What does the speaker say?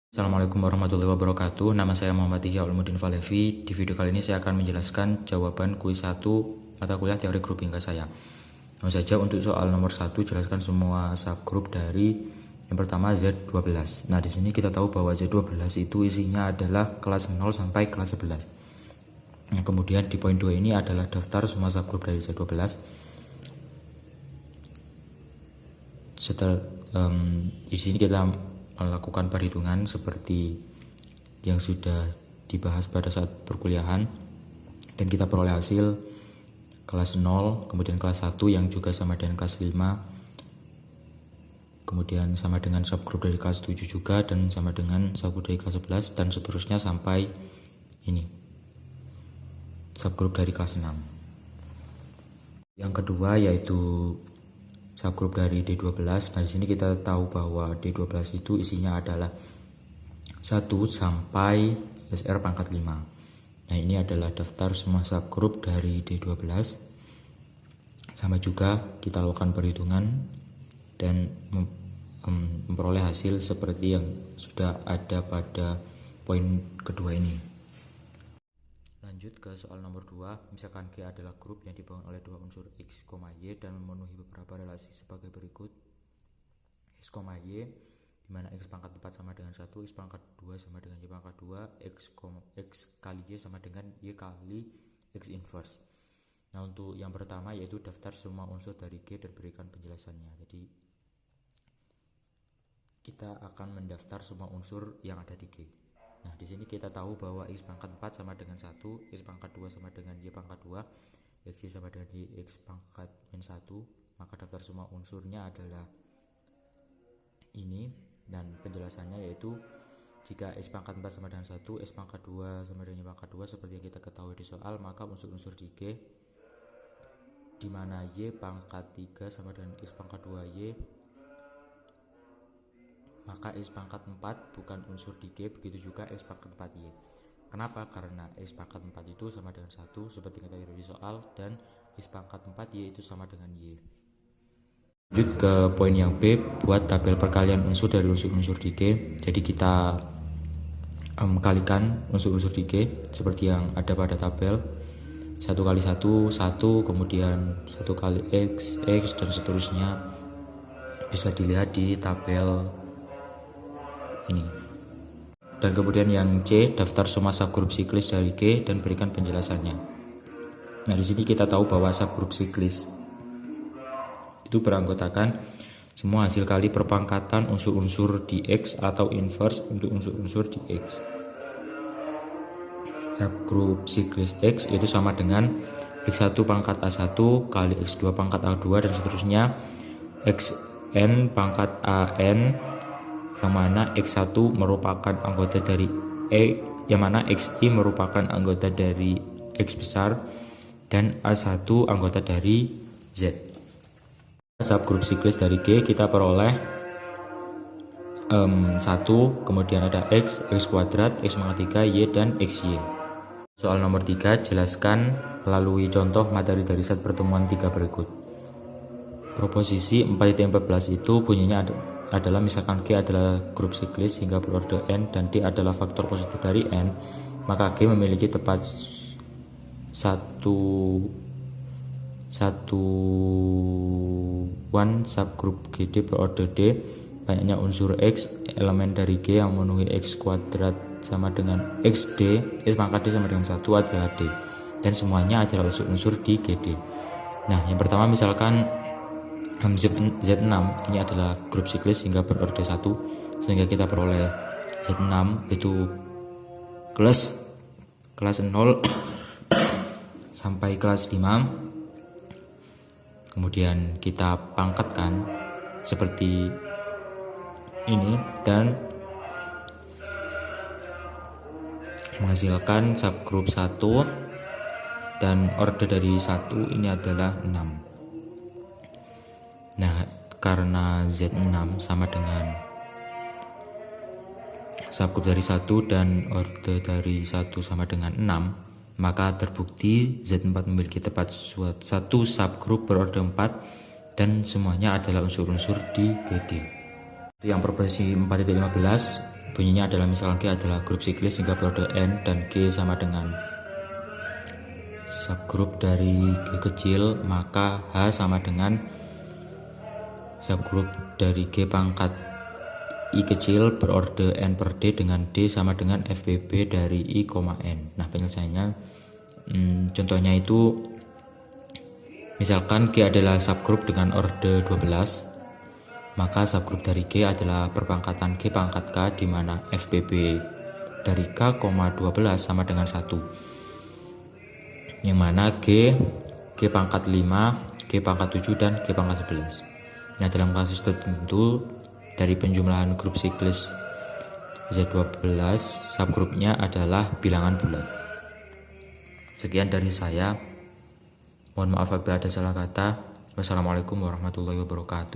Assalamualaikum warahmatullahi wabarakatuh. Nama saya Muhammad Ihya Ulumuddin Falevi. Di video kali ini saya akan menjelaskan jawaban kuis 1 mata kuliah teori grup hingga saya. Langsung saja untuk soal nomor 1, jelaskan semua subgrup dari yang pertama Z12. Nah, di sini kita tahu bahwa Z12 itu isinya adalah kelas 0 sampai kelas 11. Nah, kemudian di poin 2 ini adalah daftar semua subgrup dari Z12. Di sini kita melakukan perhitungan seperti yang sudah dibahas pada saat perkuliahan, dan kita peroleh hasil kelas 0, kemudian kelas 1 yang juga sama dengan kelas 5, kemudian sama dengan subgrup dari kelas 7 juga, dan sama dengan subgrup dari kelas 11, dan seterusnya sampai ini subgrup dari kelas 6. Yang kedua yaitu subgrup dari D12. Nah, di sini kita tahu bahwa D12 itu isinya adalah 1 sampai SR pangkat 5. Nah, ini adalah daftar semua subgrup dari D12. Sama juga kita lakukan perhitungan dan memperoleh hasil seperti yang sudah ada pada poin kedua ini. Lanjut ke soal nomor 2, misalkan G adalah grup yang dibangun oleh dua unsur X, Y dan memenuhi beberapa relasi sebagai berikut. X, Y, dimana X pangkat 4 sama dengan 1, X pangkat 2 sama dengan Y pangkat 2, X kali Y sama dengan Y kali X inverse. Nah, untuk yang pertama yaitu daftar semua unsur dari G dan berikan penjelasannya. Jadi kita akan mendaftar semua unsur yang ada di G. Nah, di sini kita tahu bahwa X pangkat 4 sama dengan 1, X pangkat 2 sama dengan Y pangkat 2, X sama dengan X pangkat min 1, maka daftar semua unsurnya adalah ini, dan penjelasannya yaitu jika X pangkat 4 sama dengan 1, X pangkat 2 sama dengan Y pangkat 2 seperti yang kita ketahui di soal, maka unsur-unsur di G di mana Y pangkat 3 sama dengan X pangkat 2Y, maka X pangkat 4 bukan unsur di G, begitu juga X pangkat 4Y. Kenapa? Karena X pangkat 4 itu sama dengan 1 seperti kita lihat di soal, dan X pangkat 4Y itu sama dengan Y. Lanjut ke poin yang B, buat tabel perkalian unsur dari unsur-unsur di G. Jadi kita kalikan unsur-unsur di G seperti yang ada pada tabel. 1 kali 1, 1, kemudian 1 kali X, X, dan seterusnya. Bisa dilihat di tabel ini. Dan kemudian yang C, daftar semua subgrup siklis dari G dan berikan penjelasannya. Nah, di sini kita tahu bahwa subgrup siklis itu beranggotakan semua hasil kali perpangkatan unsur-unsur di X atau inverse untuk unsur-unsur di X. Subgrup siklis X itu sama dengan X1 pangkat A1 kali X2 pangkat A2 dan seterusnya, Xn pangkat AN, yang mana X1 merupakan anggota dari yang mana Xi merupakan anggota dari X besar, dan A1 anggota dari Z. Subgrup siklis dari G kita peroleh 1, kemudian ada X, X kuadrat, X pangkat 3, Y, dan XY. Soal nomor 3, jelaskan melalui contoh materi dari set pertemuan 3 berikut. Proposisi 4.14 itu bunyinya adalah misalkan G adalah grup siklis hingga berorde N dan D adalah faktor positif dari N, maka G memiliki tepat satuan subgrup GD berorde D, banyaknya unsur X, elemen dari G yang memenuhi X kuadrat sama dengan XD, X pangkat D sama dengan 1 adalah D, dan semuanya adalah unsur-unsur di GD. Nah, yang pertama misalkan Z6 ini adalah grup siklis hingga berorde 1, sehingga kita peroleh Z6 itu kelas 0 sampai kelas 5. Kemudian kita pangkatkan seperti ini dan menghasilkan subgrup 1, dan orde dari 1 ini adalah 6. Nah, karena Z6 sama dengan subgrup dari 1 dan orde dari 1 sama dengan 6, maka terbukti Z4 memiliki tepat satu subgrup berorde 4 dan semuanya adalah unsur-unsur di GD. Yang proposisi 4.15 bunyinya adalah misalkan G adalah grup siklis hingga periode N dan G sama dengan subgrup dari G kecil, maka H sama dengan subgrup dari G pangkat I kecil berorde N per D dengan D sama dengan FBB dari I, N. Nah, penyelesaiannya contohnya itu misalkan G adalah subgrup dengan orde 12, maka subgrup dari G adalah perpangkatan G pangkat K di mana FBB dari K, 12 sama dengan 1. Yang mana G pangkat 5, G pangkat 7 dan G pangkat 11. Nah, dalam kasus tertentu dari penjumlahan grup siklis Z12, subgrupnya adalah bilangan bulat. Sekian dari saya. Mohon maaf apabila ada salah kata. Wassalamualaikum warahmatullahi wabarakatuh.